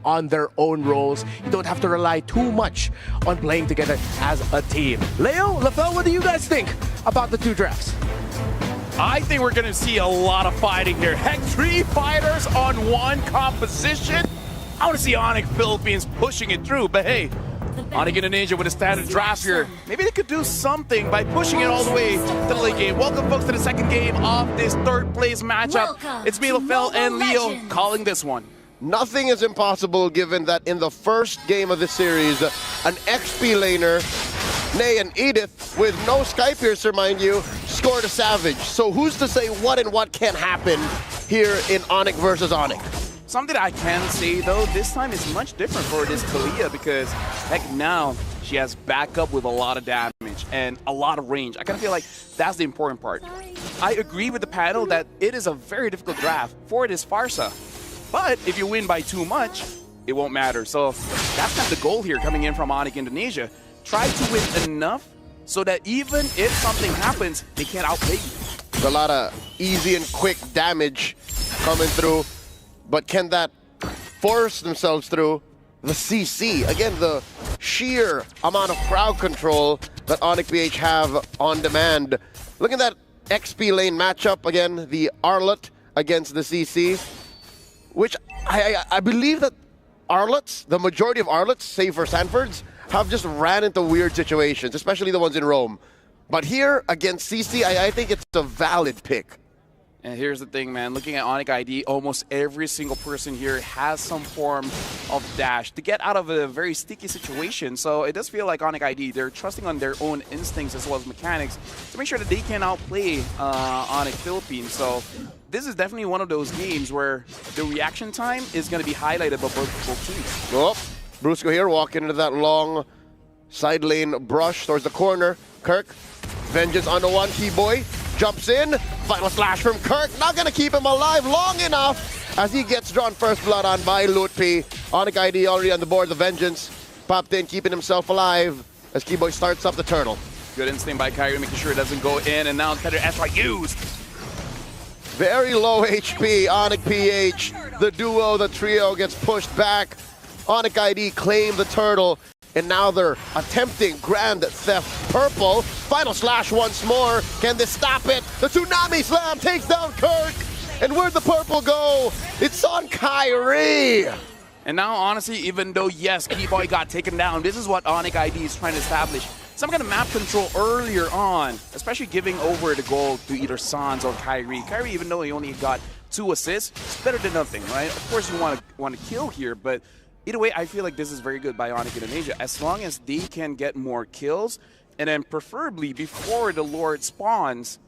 on their own roles. You don't have to rely too much on playing together as a team. Leo, Lafel, what do you guys think about the two drafts? I think we're going to see a lot of fighting here. Heck, 3 fighters on 1 composition. I want to see ONIC Philippines pushing it through, but hey, ONIC Indonesia with a standard draft here. Maybe they could do something by pushing it all the way to the late game. Welcome, folks, to the second game of this third place matchup. It's me, Lafel, and Leo calling this one. Nothing is impossible given that in the first game of the series, an XP laner, Nay and Edith, with no Skypiercer, mind you, scored a Savage. So who's to say what and what can happen here in ONIC versus ONIC? Something that I can say, though, this time is much different for this Kalia because, heck, now she has backup with a lot of damage and a lot of range. I kind of feel like that's the important part. I agree with the panel that it is a very difficult draft for this Pharsa. But if you win by too much, it won't matter. So that's kind of the goal here coming in from ONIC Indonesia. Try to win enough so that even if something happens, they can't outplay you. There's a lot of easy and quick damage coming through, but can that force themselves through the CC? Again, the sheer amount of crowd control that ONIC PH have on demand. Look at that XP lane matchup again, the Arlott against the CC. Which I believe that Arlots, the majority of Arlots, save for Sanfords, have just ran into weird situations, especially the ones in Rome. But here, against CC, I think it's a valid pick. And here's the thing, man. Looking at ONIC ID, almost every single person here has some form of dash to get out of a very sticky situation. So it does feel like ONIC ID, they're trusting on their own instincts as well as mechanics to make sure that they can outplay ONIC Philippines. So this is definitely one of those games where the reaction time is going to be highlighted by both teams. Oh, Brusco here walking into that long side lane brush towards the corner. Kirk, vengeance on the one key boy. Jumps in, final slash from Kirk, not gonna keep him alive long enough as he gets drawn first blood on by Lutpi. ONIC ID already on the board, the vengeance popped in, keeping himself alive as Keyboy starts up the turtle. Good instinct by Kyrie, making sure it doesn't go in, and now Tether S-Right used. Very low HP, ONIC PH, the duo, the trio gets pushed back. ONIC ID claim the turtle. And now they're attempting Grand Theft Purple. Final slash once more. Can this stop it? The Tsunami Slam takes down Kirk. And where'd the purple go? It's on Kyrie. And now, honestly, even though, yes, Keyboy got taken down, this is what ONIC ID is trying to establish. Some kind of map control earlier on, especially giving over the goal to either Sans or Kyrie. Kyrie, even though he only got 2 assists, it's better than nothing, right? Of course, you want to kill here, but either way, I feel like this is very good by ONIC Indonesia. As long as they can get more kills, and then preferably before the Lord spawns,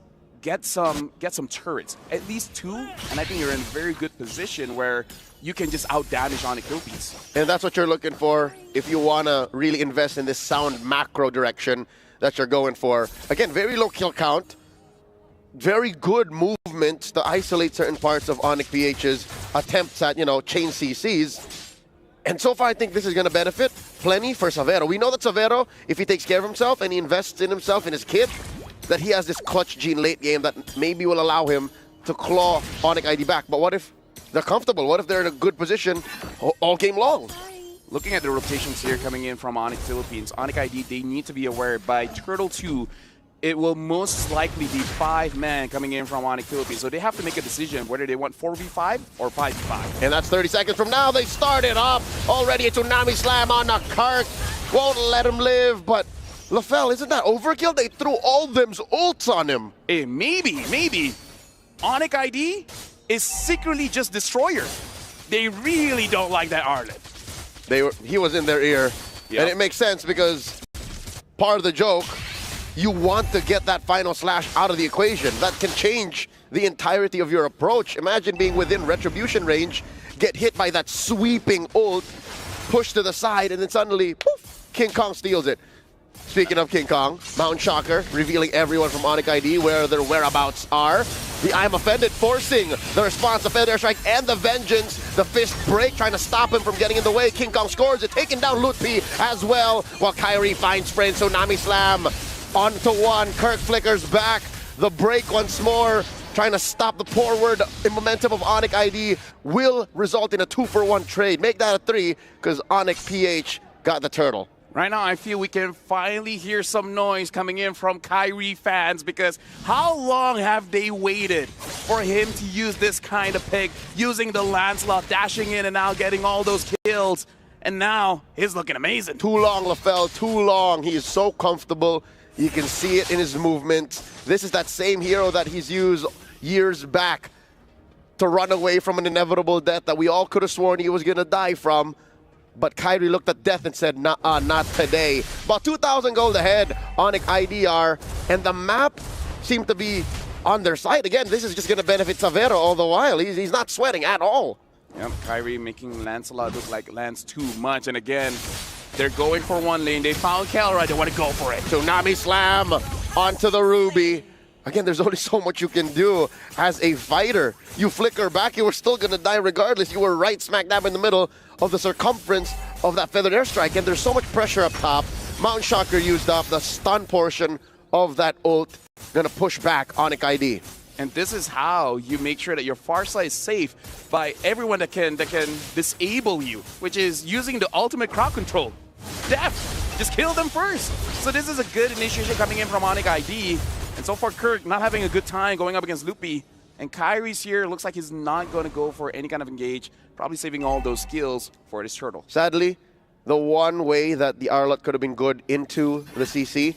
get some turrets, at least 2, and I think you're in a very good position where you can just out-damage ONIC Philippines. And that's what you're looking for if you want to really invest in this sound macro direction that you're going for. Again, very low kill count, very good movements to isolate certain parts of ONIC PH's attempts at, chain CCs. And so far, I think this is going to benefit plenty for Savero. We know that Savero, if he takes care of himself and he invests in himself, in his kit, that he has this clutch gene late game that maybe will allow him to claw ONIC ID back. But what if they're comfortable? What if they're in a good position all game long? Looking at the rotations here coming in from ONIC Philippines, ONIC ID, they need to be aware by Turtle 2, it will most likely be 5-man coming in from ONIC Philippines. So they have to make a decision whether they want 4v5 or 5v5. And that's 30 seconds from now. They started up. Already a Tsunami Slam on the Kirk. Won't let him live, but Lafel, isn't that overkill? They threw all them's ults on him. Hey, maybe. ONIC ID is secretly just Destroyer. They really don't like that Arlott. He was in their ear. Yep. And it makes sense because part of the joke, you want to get that final slash out of the equation. That can change the entirety of your approach. Imagine being within retribution range, get hit by that sweeping ult, push to the side, and then suddenly, poof, King Kong steals it. Speaking of King Kong, Mountain Shocker revealing everyone from ONIC ID where their whereabouts are. The I'm Offended forcing the response, the Feather Strike, and the Vengeance. The Fist Break trying to stop him from getting in the way. King Kong scores it, taking down Lutpi as well, while Kyrie finds friend. Tsunami Slam onto one. Kirk flickers back. The break once more. trying to stop the forward momentum of ONIC ID will result in a 2-for-1 trade. Make that a 3 because ONIC PH got the turtle. Right now, I feel we can finally hear some noise coming in from Kyrie fans because how long have they waited for him to use this kind of pick, using the Lancelot, dashing in and out, getting all those kills, and now he's looking amazing. Too long, LaFell, too long. He is so comfortable. You can see it in his movements. This is that same hero that he's used years back to run away from an inevitable death that we all could have sworn he was going to die from. But Kyrie looked at death and said, nah, not today. About 2,000 gold ahead, ONIC IDR, and the map seemed to be on their side. Again, this is just going to benefit Savero all the while. He's not sweating at all. Yep, Kyrie making Lancelot look like Lance too much. And again, they're going for one lane. They found Kelra. They want to go for it. Tsunami Slam onto the Ruby. Again, there's only so much you can do as a fighter. You flicker back, you were still going to die regardless. You were right smack dab in the middle of the circumference of that feathered airstrike, and there's so much pressure up top. Mountain Shocker used up the stun portion of that ult. Going to push back ONIC ID. And this is how you make sure that your far side is safe by everyone that can disable you, which is using the ultimate crowd control. Death! Just kill them first. So this is a good initiation coming in from ONIC ID. And so far, Kirk not having a good time going up against Loopy. And Kyrie's here. Looks like he's not going to go for any kind of engage. Probably saving all those skills for this turtle. Sadly, the one way that the Arlot could have been good into the CC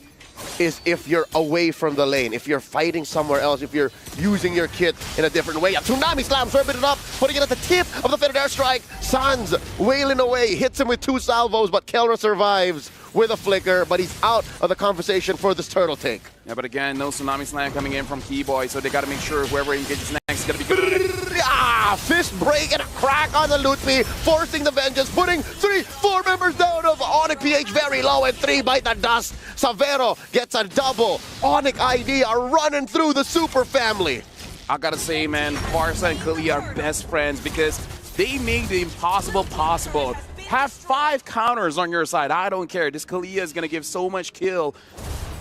is if you're away from the lane, if you're fighting somewhere else, if you're using your kit in a different way. Tsunami Slam, serving it up, putting it at the tip of the feathered airstrike. Sans wailing away, hits him with 2 salvos, but Kelra survives with a flicker, but he's out of the conversation for this turtle take. Yeah, but again, no Tsunami Slam coming in from Keyboy, so they got to make sure whoever engages next is going to be good. Fist break and a crack on the Lootby, forcing the vengeance, putting 3-4 members down of ONIC PH very low, and 3 bite the dust. Savero gets a double. ONIC ID are running through the super family. I gotta say, man, Barca and Kali are best friends because they made the impossible possible. Have 5 counters on your side. I don't care. This Kalia is going to give so much kill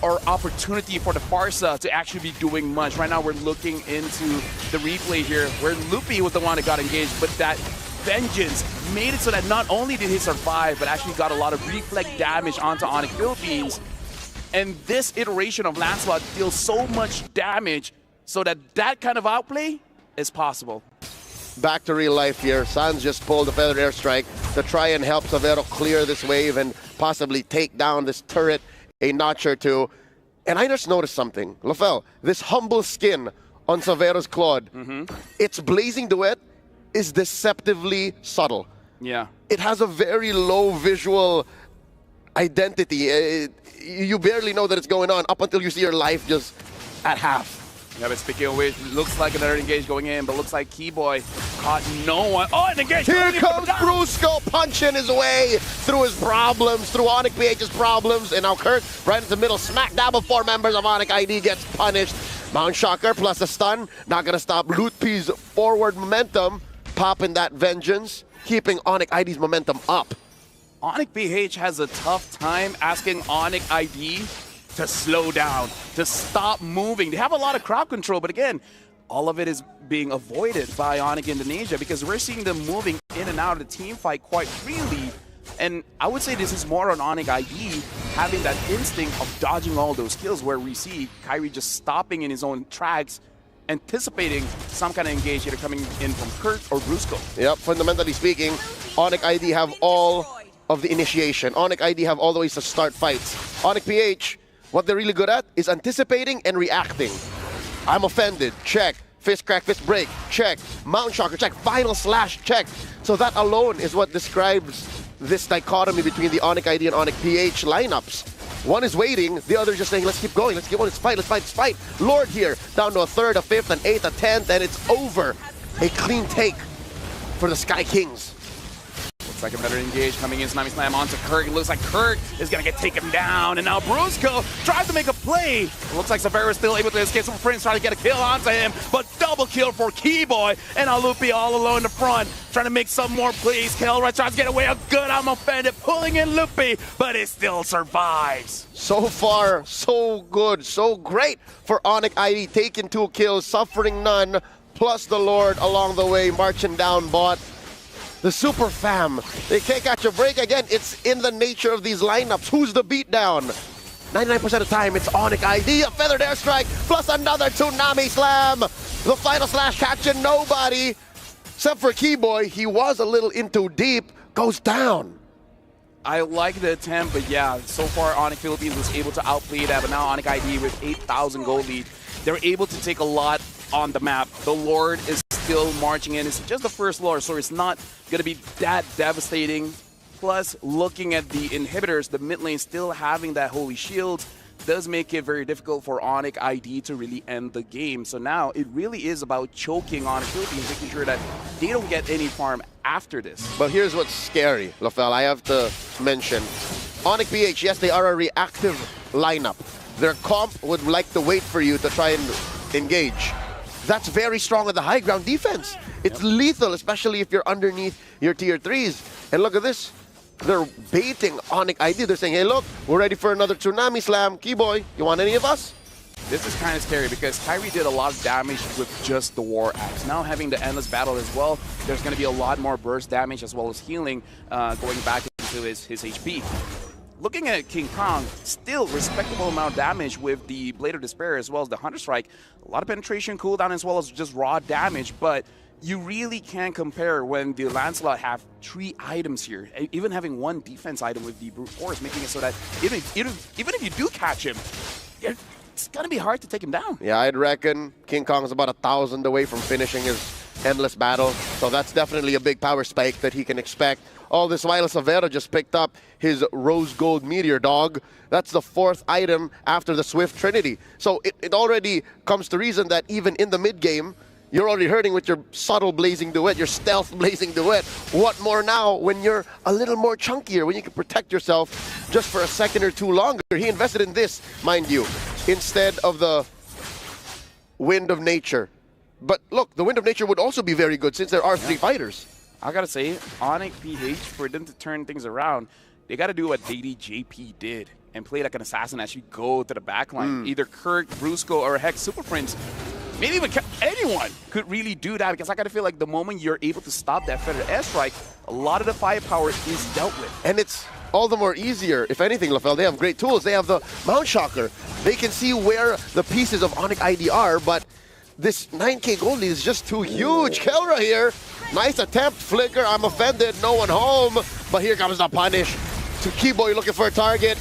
or opportunity for the Farsa to actually be doing much. Right now, we're looking into the replay here where Loopy was the one that got engaged, but that Vengeance made it so that not only did he survive, but actually got a lot of reflect damage onto ONIC Philippines. And this iteration of Lancelot deals so much damage so that that kind of outplay is possible. Back to real life here. Sans just pulled the feathered airstrike to try and help Savero clear this wave and possibly take down this turret a notch or two. And I just noticed something. LaFell, this humble skin on Savero's Claude, its blazing duet is deceptively subtle. Yeah. It has a very low visual identity. You barely know that it's going on up until you see your life just at half. Yeah, but speaking of which, looks like another engage going in, but looks like Keyboy caught no one. Oh, an engage! Here comes Brusco punching his way through his problems, through ONIC PH's problems, and now Kurt right in the middle, smack dab of 4 members of ONIC ID gets punished. Mount Shocker plus a stun, not gonna stop Lootpy's forward momentum, popping that vengeance, keeping ONIC ID's momentum up. ONIC PH has a tough time asking ONIC ID to slow down, to stop moving. They have a lot of crowd control, but again, all of it is being avoided by ONIC Indonesia because we're seeing them moving in and out of the team fight quite freely. And I would say this is more on ONIC ID having that instinct of dodging all those kills, where we see Kyrie just stopping in his own tracks, anticipating some kind of engage either coming in from Kurt or Brusco. Yep, fundamentally speaking, ONIC ID have all of the initiation. ONIC ID have all the ways to start fights. ONIC PH, what they're really good at is anticipating and reacting. I'm offended, check. Fist crack, fist break, check. Mountain Shocker, check. Final slash, check. So that alone is what describes this dichotomy between the ONIC ID and ONIC PH lineups. One is waiting, the other just saying, let's keep going, let's keep going, let's fight, let's fight, let's fight. Lord here, down to a 3rd, a 5th, an 8th, a 10th, and it's over. A clean take for the Sky Kings. Looks like a better engage coming in. Tsunami Slam onto Kirk. It looks like Kirk is going to get taken down. And now Brusco tries to make a play. It looks like Severo is still able to escape. Super Prince trying to get a kill onto him. But double kill for Keyboy. And now Lupi all alone in the front. Trying to make some more plays. Kelra tries to get away. A good I'm offended. Pulling in Lupi. But it still survives. So far, so good, so great for ONIC ID. Taking 2 kills, suffering none. Plus the Lord along the way, marching down bot. The Super Fam, they can't catch a break again. It's in the nature of these lineups. Who's the beatdown? 99% of the time, it's ONIC ID. A feathered airstrike, plus another Tsunami Slam. The final slash catching nobody. Except for Keyboy, he was a little in too deep, goes down. I like the attempt, but yeah, so far ONIC Philippines was able to outplay that, but now ONIC ID with 8,000 gold lead, they're able to take a lot on the map. The Lord is still marching in. It's just the first Lord, so it's not going to be that devastating. Plus, looking at the inhibitors, the mid lane still having that Holy Shield does make it very difficult for ONIC ID to really end the game. So now it really is about choking ONIC Philippines, making sure that they don't get any farm after this. But here's what's scary, Lafel. I have to mention, ONIC PH, yes, they are a reactive lineup. Their comp would like to wait for you to try and engage. That's very strong on the high ground defense. It's lethal, especially if you're underneath your tier 3s. And look at this. They're baiting ONIC ID. They're saying, hey, look, we're ready for another Tsunami Slam. Keyboy, you want any of us? This is kind of scary because Kyrie did a lot of damage with just the War Axe. Now having the Endless Battle as well, there's going to be a lot more burst damage as well as healing going back into his HP. Looking at King Kong, still respectable amount of damage with the Blade of Despair as well as the Hunter Strike. A lot of penetration cooldown as well as just raw damage, but you really can't compare when the Lancelot have 3 items here. Even having 1 defense item with the Brute Force, making it so that even if you do catch him, it's going to be hard to take him down. Yeah, I'd reckon King Kong is about 1,000 away from finishing his Endless Battle. So that's definitely a big power spike that he can expect. All this while, Severo just picked up his Rose Gold Meteor Dog. That's the 4th item after the Swift Trinity. So it already comes to reason that even in the mid-game, you're already hurting with your subtle Blazing Duet, your stealth Blazing Duet. What more now when you're a little more chunkier, when you can protect yourself just for a second or 2 longer? He invested in this, mind you, instead of the Wind of Nature. But look, the Wind of Nature would also be very good since there are 3 fighters. I gotta say, ONIC PH, for them to turn things around, they gotta do what JP did and play like an assassin as you go to the backline. Either Kirk, Brusco, or heck, Super Prince. Maybe even anyone could really do that, because I gotta feel like the moment you're able to stop that feathered airstrike, a lot of the firepower is dealt with. And it's all the more easier. If anything, Lafel, they have great tools. They have the Mount Shocker. They can see where the pieces of ONIC ID are, but this 9k gold lead is just too huge. Kelra here. Nice attempt, Flicker. I'm offended. No one home. But here comes the punish. To Keyboy looking for a target.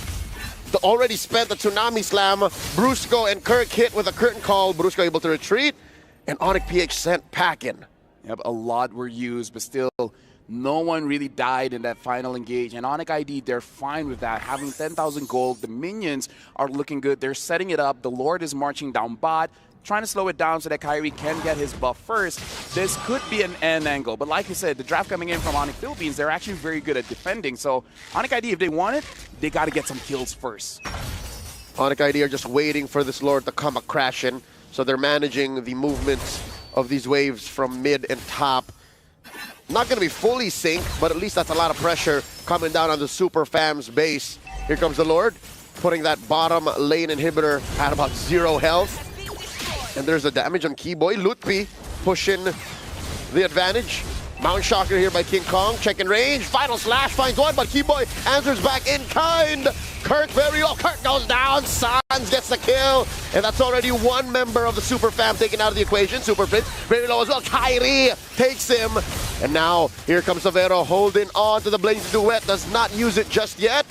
Already spent the Tsunami Slam. Brusco and Kirk hit with a curtain call. Brusco able to retreat. And ONIC PH sent packing. Yep, a lot were used, but still, no one really died in that final engage. And ONIC ID, they're fine with that. Having 10,000 gold, the minions are looking good. They're setting it up. The Lord is marching down bot, trying to slow it down so that Kyrie can get his buff first. This could be an end angle, but like you said, the draft coming in from ONIC Philippines, they're actually very good at defending. So ONIC ID, if they want it, they got to get some kills first. ONIC ID are just waiting for this Lord to come crashing, so they're managing the movements of these waves from mid and top. Not going to be fully synced, but at least that's a lot of pressure coming down on the Super Fam's base. Here comes the Lord, putting that bottom lane inhibitor at about 0 health. And there's the damage on Keyboy. Lutpi pushing the advantage. Mount Shocker here by King Kong. Checking range. Final slash finds one, but Keyboy answers back in kind. Kirk very low. Kirk goes down. Sans gets the kill. And that's already 1 member of the Super Fam taken out of the equation. Super Prince very low as well. Kyrie takes him. And now here comes Severo holding on to the Blazing Duet. Does not use it just yet.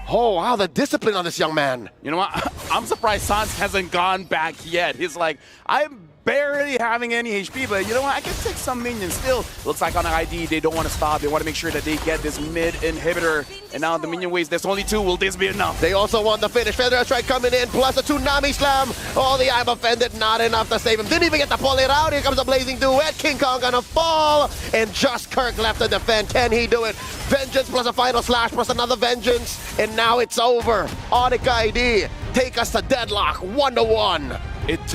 Oh, wow, the discipline on this young man. You know what? I'm surprised Sans hasn't gone back yet. He's like, I'm barely having any HP, but you know what? I can take some minions still. Looks like on ID, they don't want to stop. They want to make sure that they get this mid inhibitor. And now the minion waves, there's only 2. Will this be enough? They also want the finish. Feather Strike coming in, plus a Tsunami Slam. Oh, the I'm offended, not enough to save him. Didn't even get to pull it out. Here comes the Blazing Duet. King Kong gonna fall. And just Kirk left to defend. Can he do it? Vengeance plus a final slash plus another vengeance. And now it's over. ONIC ID take us to deadlock 1-1. It